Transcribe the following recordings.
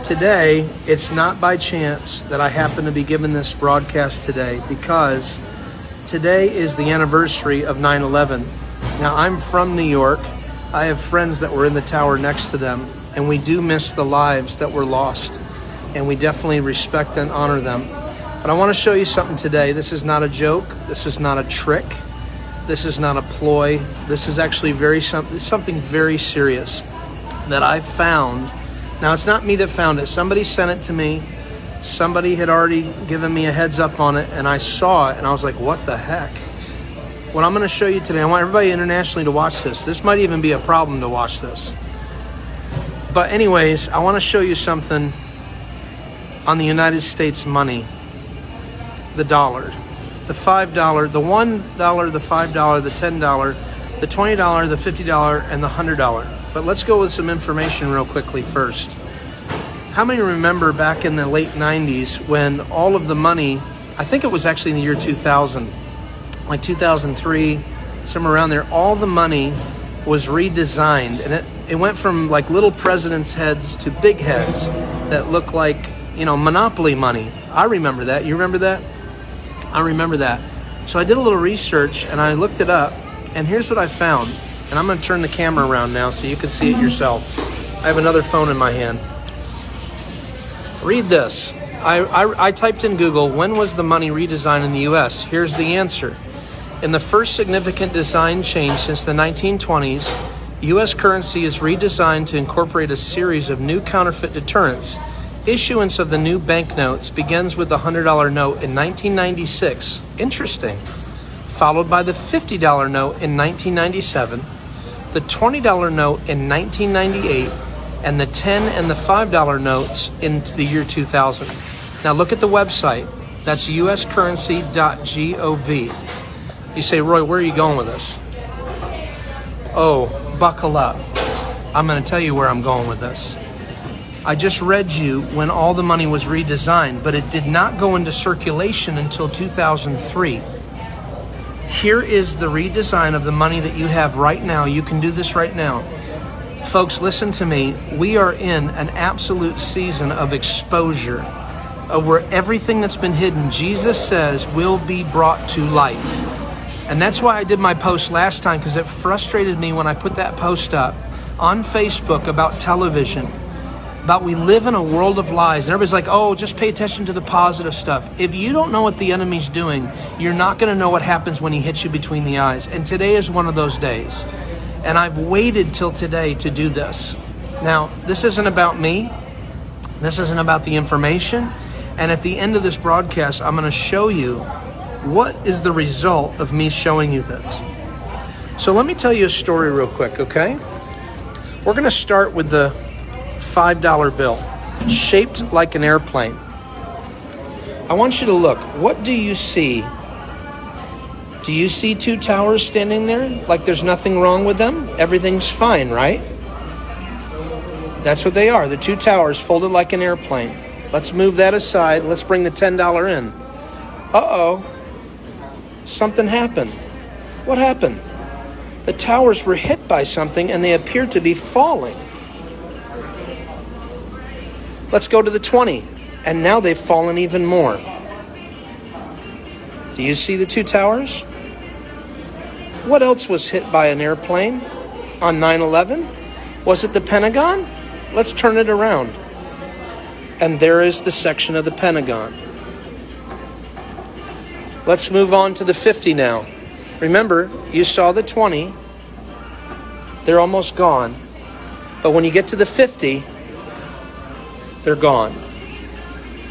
Today, it's not by chance that I happen to be giving this broadcast today, because today is the anniversary of 9/11. Now, I'm from New York. I have friends that were in the tower next to them, and we do miss the lives that were lost, and we definitely respect and honor them. But I want to show you something today. This is not a joke. This is not a trick. This is not a ploy. This is actually something very serious that I found. Now, it's not me that found it. Somebody sent it to me. Somebody had already given me a heads up on it, and I saw it, and I was like, what the heck? What I'm going to show you today, I want everybody internationally to watch this. This might even be a problem to watch this. But anyways, I want to show you something on the United States money. The dollar. The $5, the $1, the $5, the $10, the $20, the $50, and the $100. But let's go with some information real quickly first. How many remember back in the late 90s when all of the money, I think it was actually in the year 2000, like 2003, somewhere around there, all the money was redesigned, and it went from like little president's heads to big heads that looked like, Monopoly money. I remember that. You remember that? I remember that. So I did a little research and I looked it up, and here's what I found. And I'm going to turn the camera around now so you can see it yourself. I have another phone in my hand. Read this. I typed in Google, when was the money redesigned in the U.S.? Here's the answer. In the first significant design change since the 1920s, U.S. currency is redesigned to incorporate a series of new counterfeit deterrents. Issuance of the new banknotes begins with the $100 note in 1996. Interesting. Followed by the $50 note in 1997, the $20 note in 1998, and the $10 and the $5 notes in the year 2000. Now look at the website. That's uscurrency.gov. You say, Roy, where are you going with this? Oh, buckle up. I'm going to tell you where I'm going with this. I just read you when all the money was redesigned, but it did not go into circulation until 2003. Here is the redesign of the money that you have right now. You can do this right now. Folks, listen to me. We are in an absolute season of exposure, of where everything that's been hidden, Jesus says, will be brought to light. And that's why I did my post last time, because it frustrated me when I put that post up on Facebook about television, about we live in a world of lies. And everybody's like, oh, just pay attention to the positive stuff. If you don't know what the enemy's doing, you're not going to know what happens when he hits you between the eyes. And today is one of those days. And I've waited till today to do this. Now, this isn't about me. This isn't about the information. And at the end of this broadcast, I'm going to show you what is the result of me showing you this. So let me tell you a story real quick, okay? We're going to start with the $5 bill, shaped like an airplane. I want you to look. What do you see? Do you see two towers standing there like there's nothing wrong with them? Everything's fine, right? That's what they are. The two towers folded like an airplane. Let's move that aside. Let's bring the $10 in. Uh-oh. Something happened. What happened? The towers were hit by something and they appeared to be falling. Let's go to the 20. And now they've fallen even more. Do you see the two towers? What else was hit by an airplane on 9/11? Was it the Pentagon? Let's turn it around. And there is the section of the Pentagon. Let's move on to the 50 now. Remember, you saw the 20. They're almost gone. But when you get to the 50, they're gone.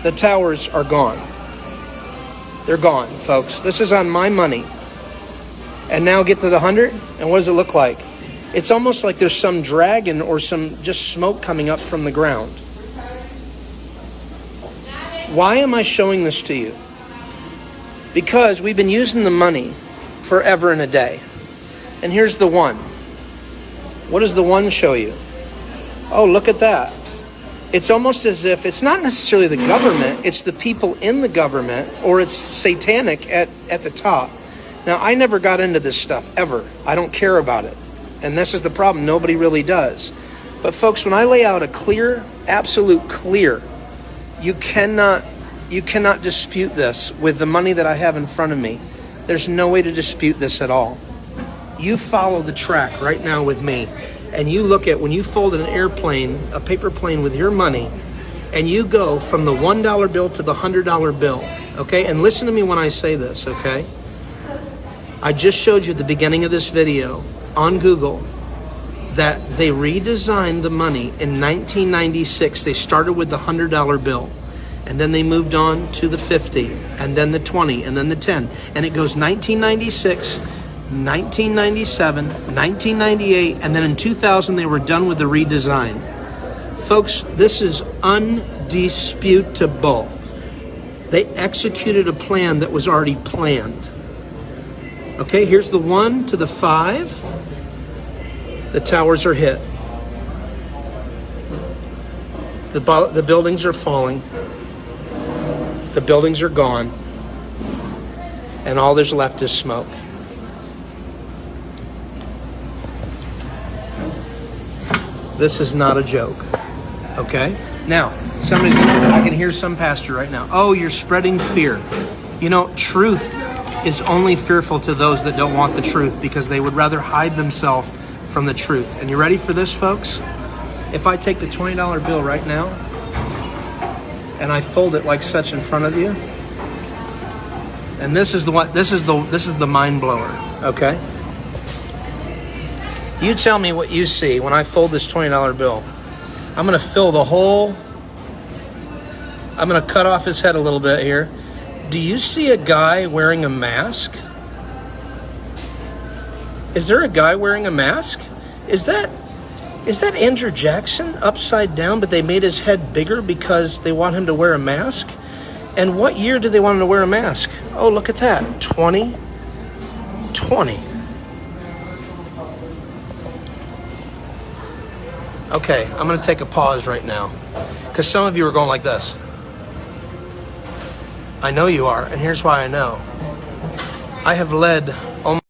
The towers are gone. They're gone, folks. This is on my money. And now get to the 100, and what does it look like? It's almost like there's some dragon or some just smoke coming up from the ground. Why am I showing this to you? Because we've been using the money forever and a day. And here's the one. What does the one show you? Oh, look at that. It's almost as if it's not necessarily the government, it's the people in the government, or it's satanic at the top. Now, I never got into this stuff, ever. I don't care about it. And this is the problem. Nobody really does. But folks, when I lay out a clear absolute clear. You cannot dispute this with the money that I have in front of me. There's no way to dispute this at all. You follow the track right now with me, and you look at when you fold an airplane, a paper plane with your money, and you go from the $1 bill to the $100 bill, okay? And listen to me when I say this, okay? I just showed you at the beginning of this video on Google that they redesigned the money in 1996. They started with the $100 bill, and then they moved on to the 50, and then the 20, and then the 10. And it goes 1996, 1997, 1998, and then in 2000 they were done with the redesign. Folks, this is undisputable. They executed a plan that was already planned. Okay, here's the 1 to the 5. The towers are hit. The buildings are falling. The buildings are gone. And all there's left is smoke. This is not a joke. Okay? Now, I can hear some pastor right now. Oh, you're spreading fear. You know, truth is only fearful to those that don't want the truth, because they would rather hide themselves from the truth. And you ready for this, folks? If I take the $20 bill right now and I fold it like such in front of you, and this is the mind blower, okay? You tell me what you see when I fold this $20 bill. I'm going to fill the whole, I'm going to cut off his head a little bit here. Do you see a guy wearing a mask? Is there a guy wearing a mask? Is that Andrew Jackson upside down, but they made his head bigger because they want him to wear a mask? And what year did they want him to wear a mask? Oh, look at that. 2020. Okay, I'm going to take a pause right now, because some of you are going like this. I know you are, and here's why I know. I have led